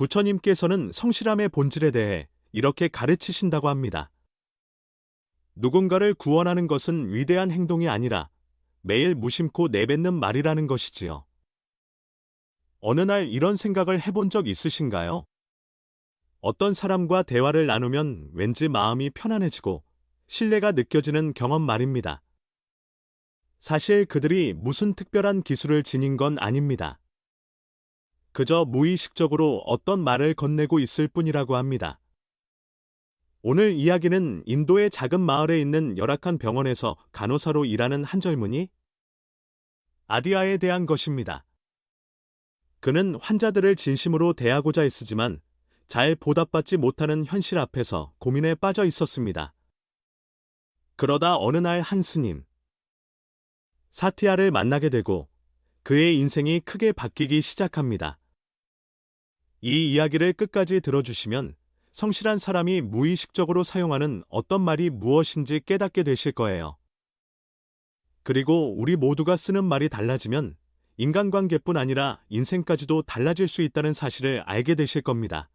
부처님께서는 성실함의 본질에 대해 이렇게 가르치신다고 합니다. 누군가를 구원하는 것은 위대한 행동이 아니라 매일 무심코 내뱉는 말이라는 것이지요. 어느 날 이런 생각을 해본 적 있으신가요? 어떤 사람과 대화를 나누면 왠지 마음이 편안해지고 신뢰가 느껴지는 경험 말입니다. 사실 그들이 무슨 특별한 기술을 지닌 건 아닙니다. 그저 무의식적으로 어떤 말을 건네고 있을 뿐이라고 합니다. 오늘 이야기는 인도의 작은 마을에 있는 열악한 병원에서 간호사로 일하는 한 젊은이 아디아에 대한 것입니다. 그는 환자들을 진심으로 대하고자 했으지만 잘 보답받지 못하는 현실 앞에서 고민에 빠져 있었습니다. 그러다 어느 날 한 스님, 사티아를 만나게 되고 그의 인생이 크게 바뀌기 시작합니다. 이 이야기를 끝까지 들어주시면 성실한 사람이 무의식적으로 사용하는 어떤 말이 무엇인지 깨닫게 되실 거예요. 그리고 우리 모두가 쓰는 말이 달라지면 인간관계뿐 아니라 인생까지도 달라질 수 있다는 사실을 알게 되실 겁니다.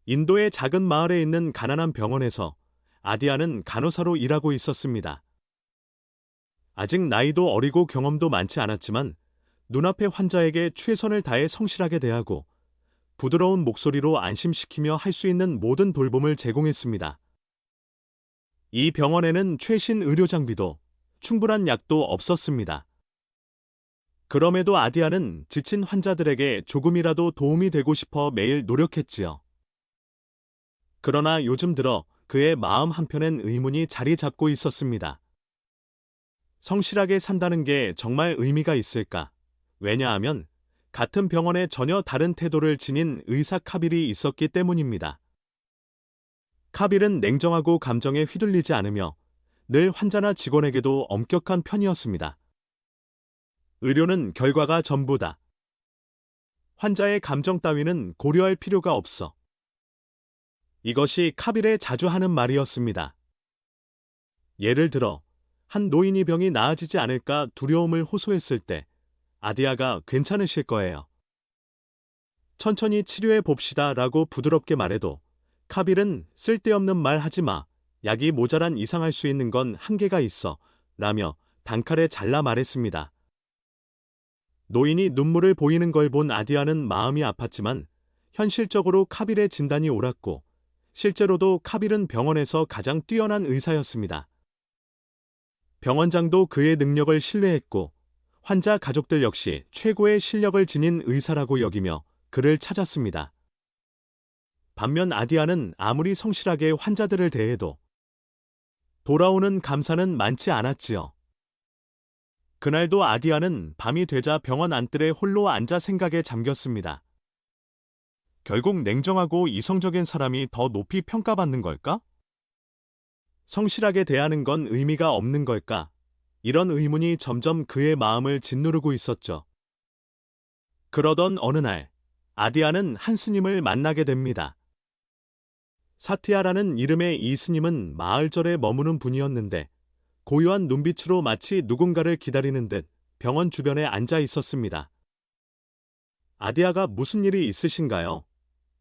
인도의 작은 마을에 있는 가난한 병원에서 아디아는 간호사로 일하고 있었습니다. 아직 나이도 어리고 경험도 많지 않았지만 눈앞의 환자에게 최선을 다해 성실하게 대하고 부드러운 목소리로 안심시키며 할 수 있는 모든 돌봄을 제공했습니다. 이 병원에는 최신 의료 장비도 충분한 약도 없었습니다. 그럼에도 아디아는 지친 환자들에게 조금이라도 도움이 되고 싶어 매일 노력했지요. 그러나 요즘 들어 그의 마음 한편엔 의문이 자리 잡고 있었습니다. 성실하게 산다는 게 정말 의미가 있을까? 왜냐하면 같은 병원에 전혀 다른 태도를 지닌 의사 카빌이 있었기 때문입니다. 카빌은 냉정하고 감정에 휘둘리지 않으며 늘 환자나 직원에게도 엄격한 편이었습니다. 의료는 결과가 전부다. 환자의 감정 따위는 고려할 필요가 없어. 이것이 카빌의 자주 하는 말이었습니다. 예를 들어 한 노인이 병이 나아지지 않을까 두려움을 호소했을 때 아디아가 괜찮으실 거예요. 천천히 치료해 봅시다 라고 부드럽게 말해도 카빌은 쓸데없는 말 하지 마. 약이 모자란 이상 할 수 있는 건 한계가 있어. 라며 단칼에 잘라 말했습니다. 노인이 눈물을 보이는 걸 본 아디아는 마음이 아팠지만 현실적으로 카빌의 진단이 옳았고 실제로도 카빌은 병원에서 가장 뛰어난 의사였습니다. 병원장도 그의 능력을 신뢰했고 환자 가족들 역시 최고의 실력을 지닌 의사라고 여기며 그를 찾았습니다. 반면 아디아는 아무리 성실하게 환자들을 대해도 돌아오는 감사는 많지 않았지요. 그날도 아디아는 밤이 되자 병원 안뜰에 홀로 앉아 생각에 잠겼습니다. 결국 냉정하고 이성적인 사람이 더 높이 평가받는 걸까? 성실하게 대하는 건 의미가 없는 걸까? 이런 의문이 점점 그의 마음을 짓누르고 있었죠. 그러던 어느 날, 아디아는 한 스님을 만나게 됩니다. 사티아라는 이름의 이 스님은 마을절에 머무는 분이었는데 고요한 눈빛으로 마치 누군가를 기다리는 듯 병원 주변에 앉아 있었습니다. 아디아가 무슨 일이 있으신가요?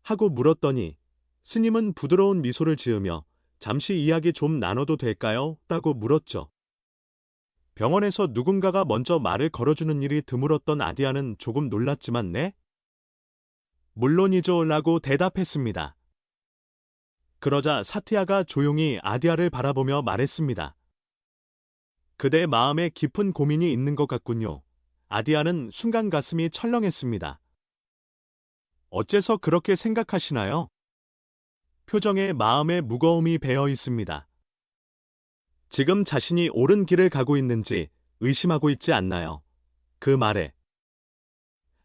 하고 물었더니 스님은 부드러운 미소를 지으며 잠시 이야기 좀 나눠도 될까요? 라고 물었죠. 병원에서 누군가가 먼저 말을 걸어주는 일이 드물었던 아디아는 조금 놀랐지만 네? 물론이죠 라고 대답했습니다. 그러자 사티아가 조용히 아디아를 바라보며 말했습니다. 그대 마음에 깊은 고민이 있는 것 같군요. 아디아는 순간 가슴이 철렁했습니다. 어째서 그렇게 생각하시나요? 표정에 마음의 무거움이 배어 있습니다. 지금 자신이 옳은 길을 가고 있는지 의심하고 있지 않나요? 그 말에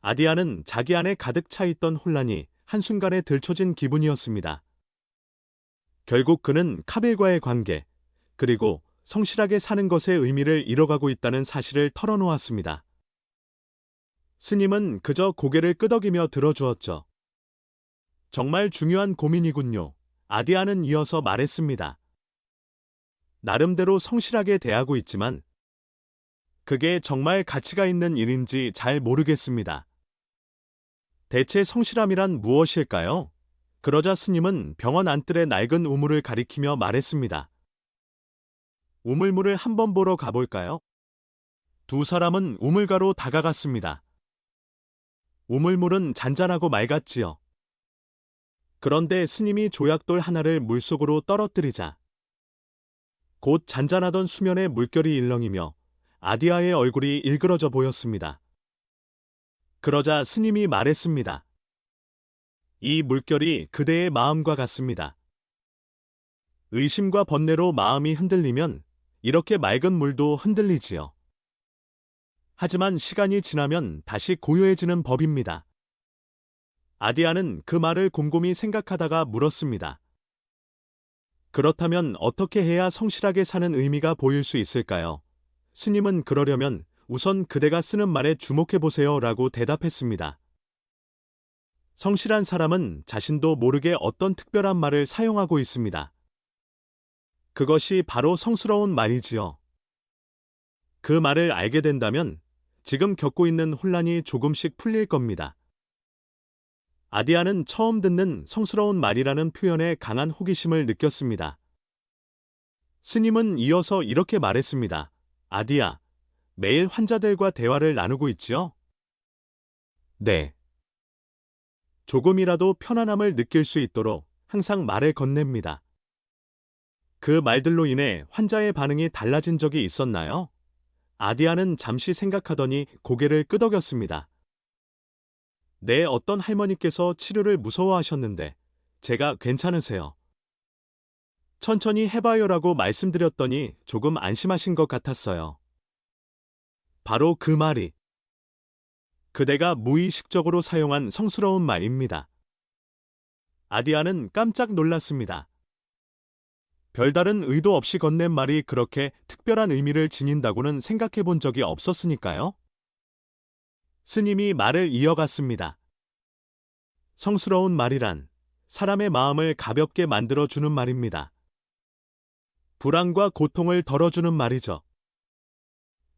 아디아는 자기 안에 가득 차 있던 혼란이 한순간에 들춰진 기분이었습니다. 결국 그는 카빌과의 관계, 그리고 성실하게 사는 것의 의미를 잃어가고 있다는 사실을 털어놓았습니다. 스님은 그저 고개를 끄덕이며 들어주었죠. 정말 중요한 고민이군요. 아디아는 이어서 말했습니다. 나름대로 성실하게 대하고 있지만 그게 정말 가치가 있는 일인지 잘 모르겠습니다. 대체 성실함이란 무엇일까요? 그러자 스님은 병원 안뜰의 낡은 우물을 가리키며 말했습니다. 우물물을 한번 보러 가볼까요? 두 사람은 우물가로 다가갔습니다. 우물물은 잔잔하고 맑았지요. 그런데 스님이 조약돌 하나를 물속으로 떨어뜨리자 곧 잔잔하던 수면에 물결이 일렁이며 아디아의 얼굴이 일그러져 보였습니다. 그러자 스님이 말했습니다. 이 물결이 그대의 마음과 같습니다. 의심과 번뇌로 마음이 흔들리면 이렇게 맑은 물도 흔들리지요. 하지만 시간이 지나면 다시 고요해지는 법입니다. 아디아는 그 말을 곰곰이 생각하다가 물었습니다. 그렇다면 어떻게 해야 성실하게 사는 의미가 보일 수 있을까요? 스님은 그러려면 우선 그대가 쓰는 말에 주목해보세요 라고 대답했습니다. 성실한 사람은 자신도 모르게 어떤 특별한 말을 사용하고 있습니다. 그것이 바로 성스러운 말이지요. 그 말을 알게 된다면 지금 겪고 있는 혼란이 조금씩 풀릴 겁니다. 아디아는 처음 듣는 성스러운 말이라는 표현에 강한 호기심을 느꼈습니다. 스님은 이어서 이렇게 말했습니다. 아디아, 매일 환자들과 대화를 나누고 있지요? 네. 조금이라도 편안함을 느낄 수 있도록 항상 말을 건넵니다. 그 말들로 인해 환자의 반응이 달라진 적이 있었나요? 아디아는 잠시 생각하더니 고개를 끄덕였습니다. 네, 어떤 할머니께서 치료를 무서워하셨는데 제가 괜찮으세요. 천천히 해봐요라고 말씀드렸더니 조금 안심하신 것 같았어요. 바로 그 말이 그대가 무의식적으로 사용한 성스러운 말입니다. 아디아는 깜짝 놀랐습니다. 별다른 의도 없이 건넨 말이 그렇게 특별한 의미를 지닌다고는 생각해 본 적이 없었으니까요. 스님이 말을 이어갔습니다. 성스러운 말이란 사람의 마음을 가볍게 만들어주는 말입니다. 불안과 고통을 덜어주는 말이죠.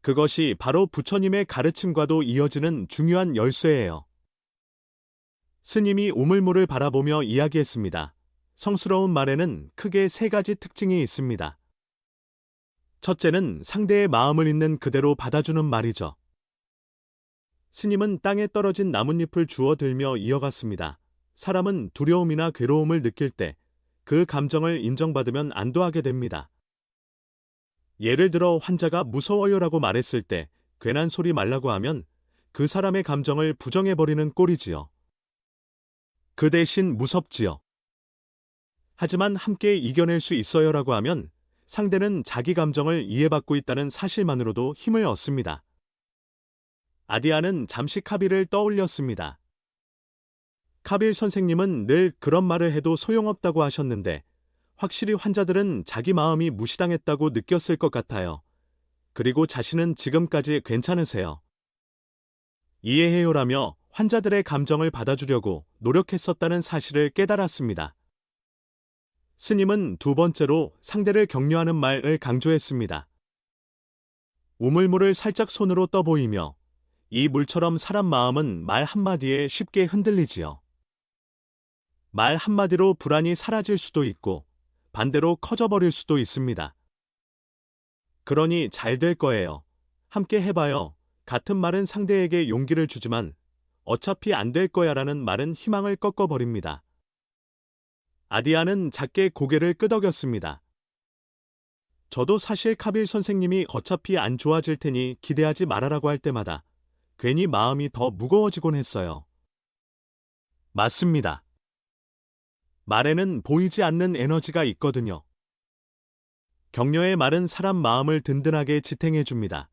그것이 바로 부처님의 가르침과도 이어지는 중요한 열쇠예요. 스님이 우물물을 바라보며 이야기했습니다. 성스러운 말에는 크게 세 가지 특징이 있습니다. 첫째는 상대의 마음을 있는 그대로 받아주는 말이죠. 스님은 땅에 떨어진 나뭇잎을 주워 들며 이어갔습니다. 사람은 두려움이나 괴로움을 느낄 때 그 감정을 인정받으면 안도하게 됩니다. 예를 들어 환자가 무서워요라고 말했을 때 괜한 소리 말라고 하면 그 사람의 감정을 부정해버리는 꼴이지요. 그 대신 무섭지요. 하지만 함께 이겨낼 수 있어요라고 하면 상대는 자기 감정을 이해받고 있다는 사실만으로도 힘을 얻습니다. 아디아는 잠시 카빌을 떠올렸습니다. 카빌 선생님은 늘 그런 말을 해도 소용없다고 하셨는데 확실히 환자들은 자기 마음이 무시당했다고 느꼈을 것 같아요. 그리고 자신은 지금까지 괜찮으세요. 이해해요라며 환자들의 감정을 받아주려고 노력했었다는 사실을 깨달았습니다. 스님은 두 번째로 상대를 격려하는 말을 강조했습니다. 우물물을 살짝 손으로 떠보이며 이 물처럼 사람 마음은 말 한마디에 쉽게 흔들리지요. 말 한마디로 불안이 사라질 수도 있고 반대로 커져버릴 수도 있습니다. 그러니 잘 될 거예요. 함께 해봐요. 같은 말은 상대에게 용기를 주지만 어차피 안 될 거야라는 말은 희망을 꺾어버립니다. 아디아는 작게 고개를 끄덕였습니다. 저도 사실 카빌 선생님이 어차피 안 좋아질 테니 기대하지 말아라고 할 때마다 괜히 마음이 더 무거워지곤 했어요. 맞습니다. 말에는 보이지 않는 에너지가 있거든요. 격려의 말은 사람 마음을 든든하게 지탱해줍니다.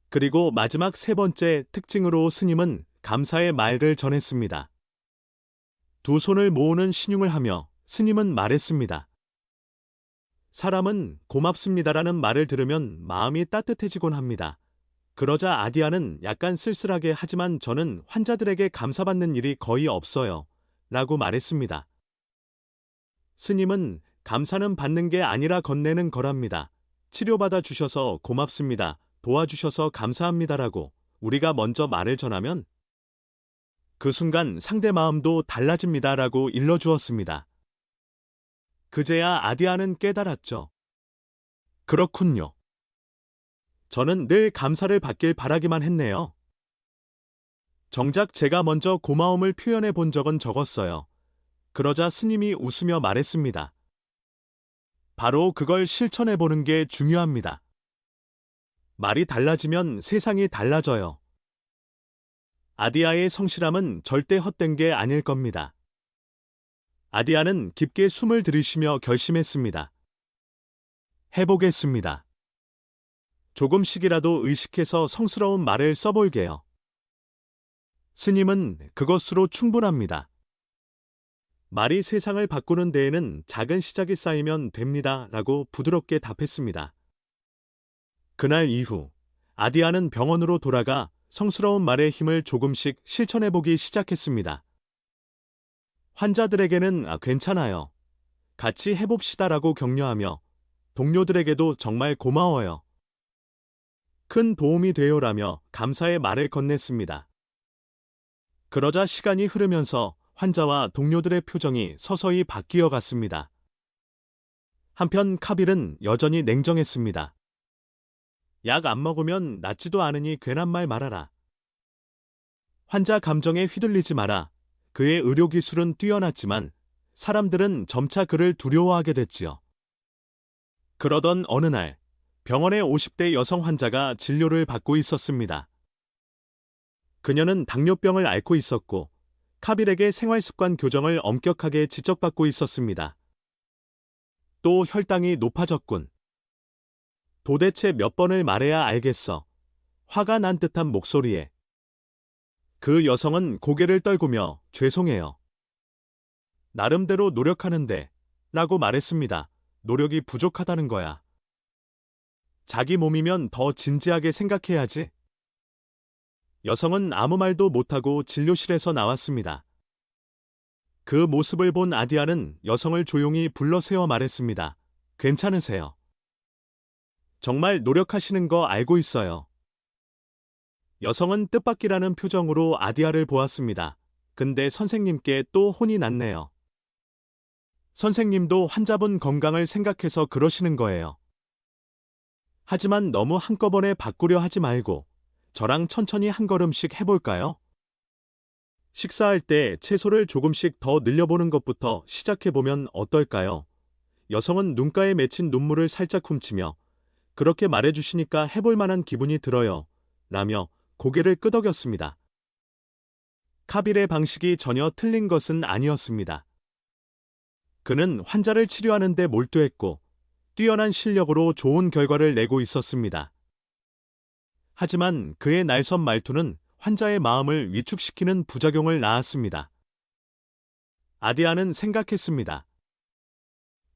그리고 마지막 세 번째 특징으로 스님은 감사의 말을 전했습니다. 두 손을 모으는 신용을 하며 스님은 말했습니다. 사람은 고맙습니다라는 말을 들으면 마음이 따뜻해지곤 합니다. 그러자 아디아는 약간 쓸쓸하게 하지만 저는 환자들에게 감사받는 일이 거의 없어요. 라고 말했습니다. 스님은 감사는 받는 게 아니라 건네는 거랍니다. 치료받아 주셔서 고맙습니다. 도와주셔서 감사합니다라고 우리가 먼저 말을 전하면 그 순간 상대 마음도 달라집니다라고 일러주었습니다. 그제야 아디아는 깨달았죠. 그렇군요. 저는 늘 감사를 받길 바라기만 했네요. 정작 제가 먼저 고마움을 표현해 본 적은 적었어요. 그러자 스님이 웃으며 말했습니다. 바로 그걸 실천해 보는 게 중요합니다. 말이 달라지면 세상이 달라져요. 아디아의 성실함은 절대 헛된 게 아닐 겁니다. 아디아는 깊게 숨을 들이쉬며 결심했습니다. 해보겠습니다. 조금씩이라도 의식해서 성스러운 말을 써볼게요. 스님은 그것으로 충분합니다. 말이 세상을 바꾸는 데에는 작은 시작이 쌓이면 됩니다. 라고 부드럽게 답했습니다. 그날 이후 아디아는 병원으로 돌아가 성스러운 말의 힘을 조금씩 실천해보기 시작했습니다. 환자들에게는 괜찮아요. 같이 해봅시다라고 격려하며 동료들에게도 정말 고마워요. 큰 도움이 되요라며 감사의 말을 건넸습니다. 그러자 시간이 흐르면서 환자와 동료들의 표정이 서서히 바뀌어 갔습니다. 한편 카빌은 여전히 냉정했습니다. 약 안 먹으면 낫지도 않으니 괜한 말 말아라. 환자 감정에 휘둘리지 마라. 그의 의료기술은 뛰어났지만 사람들은 점차 그를 두려워하게 됐지요. 그러던 어느 날 병원의 50대 여성 환자가 진료를 받고 있었습니다. 그녀는 당뇨병을 앓고 있었고 카빌에게 생활습관 교정을 엄격하게 지적받고 있었습니다. 또 혈당이 높아졌군. 도대체 몇 번을 말해야 알겠어. 화가 난 듯한 목소리에 그 여성은 고개를 떨구며 죄송해요. 나름대로 노력하는데 라고 말했습니다. 노력이 부족하다는 거야. 자기 몸이면 더 진지하게 생각해야지. 여성은 아무 말도 못하고 진료실에서 나왔습니다. 그 모습을 본 아디아는 여성을 조용히 불러 세워 말했습니다. 괜찮으세요. 정말 노력하시는 거 알고 있어요. 여성은 뜻밖이라는 표정으로 아디아를 보았습니다. 근데 선생님께 또 혼이 났네요. 선생님도 환자분 건강을 생각해서 그러시는 거예요. 하지만 너무 한꺼번에 바꾸려 하지 말고 저랑 천천히 한 걸음씩 해볼까요? 식사할 때 채소를 조금씩 더 늘려보는 것부터 시작해보면 어떨까요? 여성은 눈가에 맺힌 눈물을 살짝 훔치며 그렇게 말해주시니까 해볼 만한 기분이 들어요. 라며 고개를 끄덕였습니다. 카빌의 방식이 전혀 틀린 것은 아니었습니다. 그는 환자를 치료하는 데 몰두했고 뛰어난 실력으로 좋은 결과를 내고 있었습니다. 하지만 그의 날선 말투는 환자의 마음을 위축시키는 부작용을 낳았습니다. 아디아는 생각했습니다.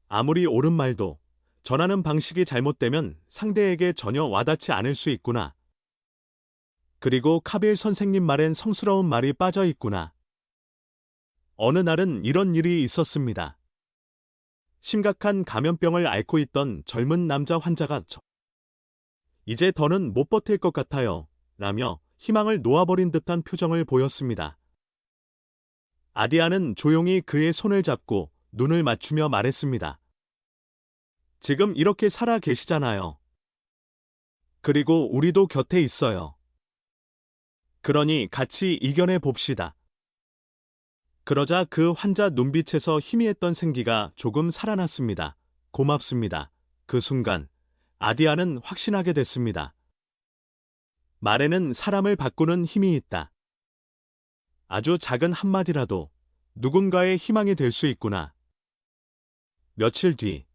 아무리 옳은 말도 전하는 방식이 잘못되면 상대에게 전혀 와닿지 않을 수 있구나. 그리고 카빌 선생님 말엔 성스러운 말이 빠져 있구나. 어느 날은 이런 일이 있었습니다. 심각한 감염병을 앓고 있던 젊은 남자 환자가 이제 더는 못 버틸 것 같아요. 라며 희망을 놓아버린 듯한 표정을 보였습니다. 아디아는 조용히 그의 손을 잡고 눈을 맞추며 말했습니다. 지금 이렇게 살아 계시잖아요. 그리고 우리도 곁에 있어요. 그러니 같이 이겨내 봅시다. 그러자 그 환자 눈빛에서 희미했던 생기가 조금 살아났습니다. 고맙습니다. 그 순간 아디아는 확신하게 됐습니다. 말에는 사람을 바꾸는 힘이 있다. 아주 작은 한마디라도 누군가의 희망이 될 수 있구나. 며칠 뒤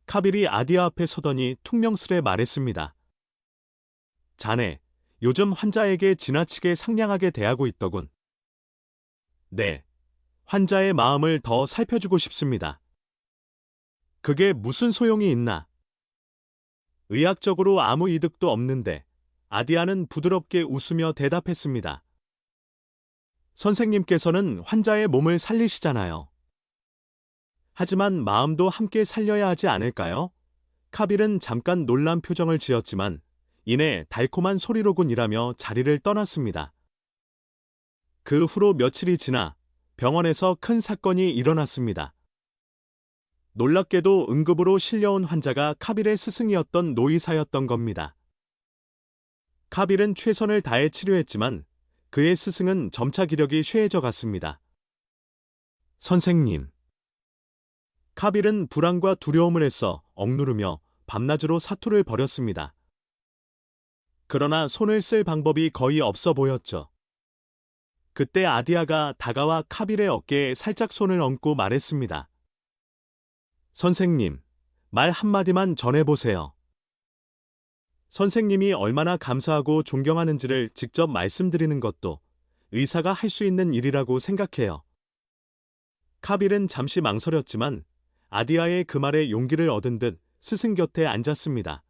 카빌이 아디아 앞에 서더니 퉁명스레 말했습니다. 자네, 요즘 환자에게 지나치게 상냥하게 대하고 있더군. 네, 환자의 마음을 더 살펴주고 싶습니다. 그게 무슨 소용이 있나? 의학적으로 아무 이득도 없는데 아디아는 부드럽게 웃으며 대답했습니다. 선생님께서는 환자의 몸을 살리시잖아요. 하지만 마음도 함께 살려야 하지 않을까요? 카빌은 잠깐 놀란 표정을 지었지만 이내 달콤한 소리로군이라며 자리를 떠났습니다. 그 후로 며칠이 지나 병원에서 큰 사건이 일어났습니다. 놀랍게도 응급으로 실려온 환자가 카빌의 스승이었던 노의사였던 겁니다. 카빌은 최선을 다해 치료했지만 그의 스승은 점차 기력이 쇠해져 갔습니다. 선생님. 카빌은 불안과 두려움을 애써 억누르며 밤낮으로 사투를 벌였습니다. 그러나 손을 쓸 방법이 거의 없어 보였죠. 그때 아디아가 다가와 카빌의 어깨에 살짝 손을 얹고 말했습니다. 선생님, 말 한마디만 전해보세요. 선생님이 얼마나 감사하고 존경하는지를 직접 말씀드리는 것도 의사가 할 수 있는 일이라고 생각해요. 카빌은 잠시 망설였지만 아디아의 그 말에 용기를 얻은 듯 스승 곁에 앉았습니다.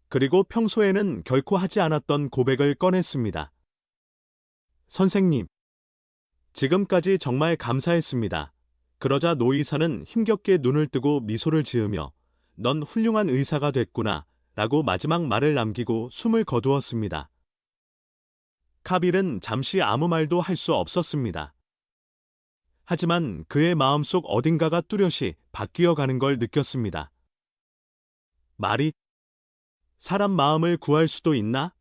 그리고 평소에는 결코 하지 않았던 고백을 꺼냈습니다. 선생님, 지금까지 정말 감사했습니다. 그러자 노의사는 힘겹게 눈을 뜨고 미소를 지으며 넌 훌륭한 의사가 됐구나 라고 마지막 말을 남기고 숨을 거두었습니다. 카빌은 잠시 아무 말도 할 수 없었습니다. 하지만 그의 마음속 어딘가가 뚜렷이 바뀌어 가는 걸 느꼈습니다. 말이 사람 마음을 구할 수도 있나?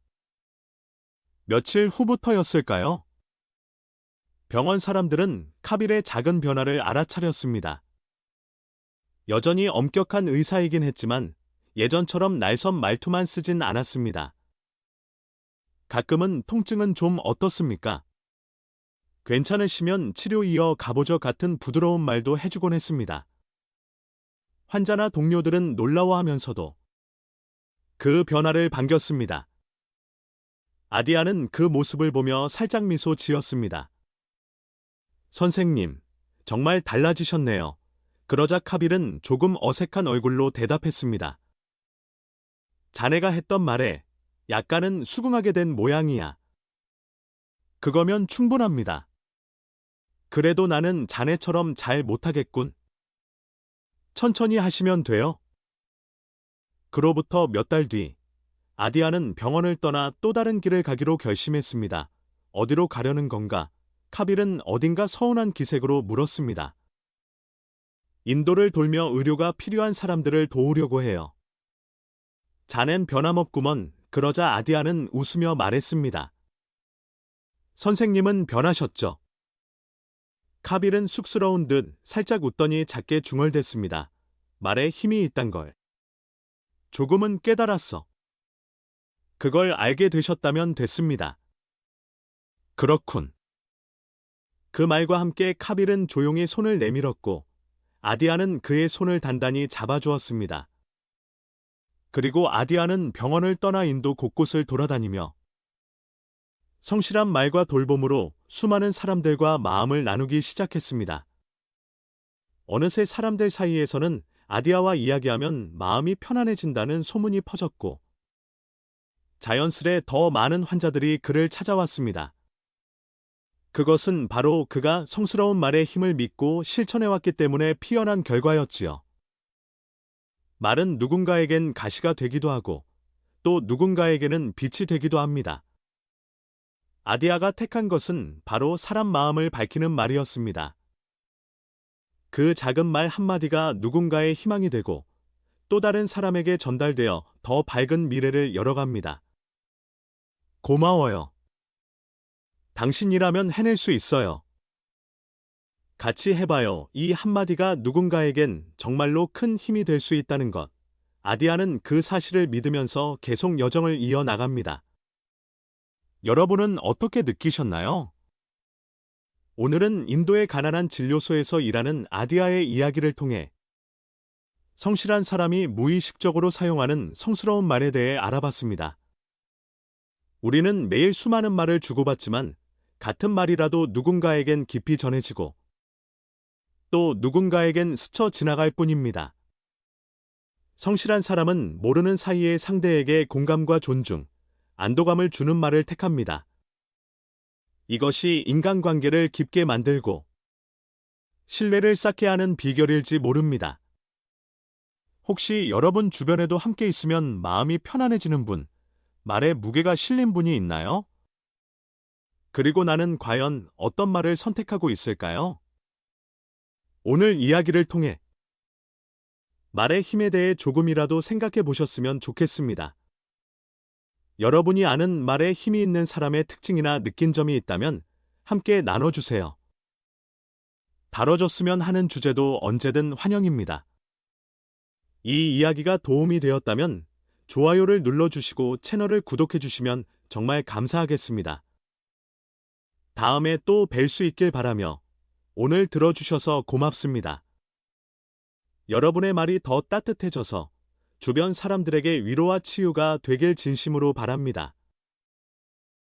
며칠 후부터였을까요? 병원 사람들은 카빌의 작은 변화를 알아차렸습니다. 여전히 엄격한 의사이긴 했지만 예전처럼 날선 말투만 쓰진 않았습니다. 가끔은 통증은 좀 어떻습니까? 괜찮으시면 치료 이어 가보죠 같은 부드러운 말도 해주곤 했습니다. 환자나 동료들은 놀라워하면서도 그 변화를 반겼습니다. 아디아는 그 모습을 보며 살짝 미소 지었습니다. 선생님, 정말 달라지셨네요. 그러자 카빌은 조금 어색한 얼굴로 대답했습니다. 자네가 했던 말에 약간은 수긍하게 된 모양이야. 그거면 충분합니다. 그래도 나는 자네처럼 잘 못하겠군. 천천히 하시면 돼요. 그로부터 몇 달 뒤, 아디아는 병원을 떠나 또 다른 길을 가기로 결심했습니다. 어디로 가려는 건가? 카빌은 어딘가 서운한 기색으로 물었습니다. 인도를 돌며 의료가 필요한 사람들을 도우려고 해요. 자넨 변함없구먼. 그러자 아디아는 웃으며 말했습니다. 선생님은 변하셨죠? 카빌은 쑥스러운 듯 살짝 웃더니 작게 중얼댔습니다. 말에 힘이 있단 걸. 조금은 깨달았어. 그걸 알게 되셨다면 됐습니다. 그렇군. 그 말과 함께 카빌은 조용히 손을 내밀었고 아디아는 그의 손을 단단히 잡아주었습니다. 그리고 아디아는 병원을 떠나 인도 곳곳을 돌아다니며 성실한 말과 돌봄으로 수많은 사람들과 마음을 나누기 시작했습니다. 어느새 사람들 사이에서는 아디아와 이야기하면 마음이 편안해진다는 소문이 퍼졌고 자연스레 더 많은 환자들이 그를 찾아왔습니다. 그것은 바로 그가 성스러운 말의 힘을 믿고 실천해왔기 때문에 피어난 결과였지요. 말은 누군가에겐 가시가 되기도 하고 또 누군가에게는 빛이 되기도 합니다. 아디아가 택한 것은 바로 사람 마음을 밝히는 말이었습니다. 그 작은 말 한마디가 누군가의 희망이 되고 또 다른 사람에게 전달되어 더 밝은 미래를 열어갑니다. 고마워요. 당신이라면 해낼 수 있어요. 같이 해봐요. 이 한마디가 누군가에겐 정말로 큰 힘이 될 수 있다는 것. 아디아는 그 사실을 믿으면서 계속 여정을 이어나갑니다. 여러분은 어떻게 느끼셨나요? 오늘은 인도의 가난한 진료소에서 일하는 아디아의 이야기를 통해 성실한 사람이 무의식적으로 사용하는 성스러운 말에 대해 알아봤습니다. 우리는 매일 수많은 말을 주고받지만 같은 말이라도 누군가에겐 깊이 전해지고 또 누군가에겐 스쳐 지나갈 뿐입니다. 성실한 사람은 모르는 사이에 상대에게 공감과 존중, 안도감을 주는 말을 택합니다. 이것이 인간관계를 깊게 만들고 신뢰를 쌓게 하는 비결일지 모릅니다. 혹시 여러분 주변에도 함께 있으면 마음이 편안해지는 분, 말에 무게가 실린 분이 있나요? 그리고 나는 과연 어떤 말을 선택하고 있을까요? 오늘 이야기를 통해 말의 힘에 대해 조금이라도 생각해 보셨으면 좋겠습니다. 여러분이 아는 말에 힘이 있는 사람의 특징이나 느낀 점이 있다면 함께 나눠주세요. 다뤄줬으면 하는 주제도 언제든 환영입니다. 이 이야기가 도움이 되었다면 좋아요를 눌러주시고 채널을 구독해주시면 정말 감사하겠습니다. 다음에 또 뵐 수 있길 바라며 오늘 들어주셔서 고맙습니다. 여러분의 말이 더 따뜻해져서 주변 사람들에게 위로와 치유가 되길 진심으로 바랍니다.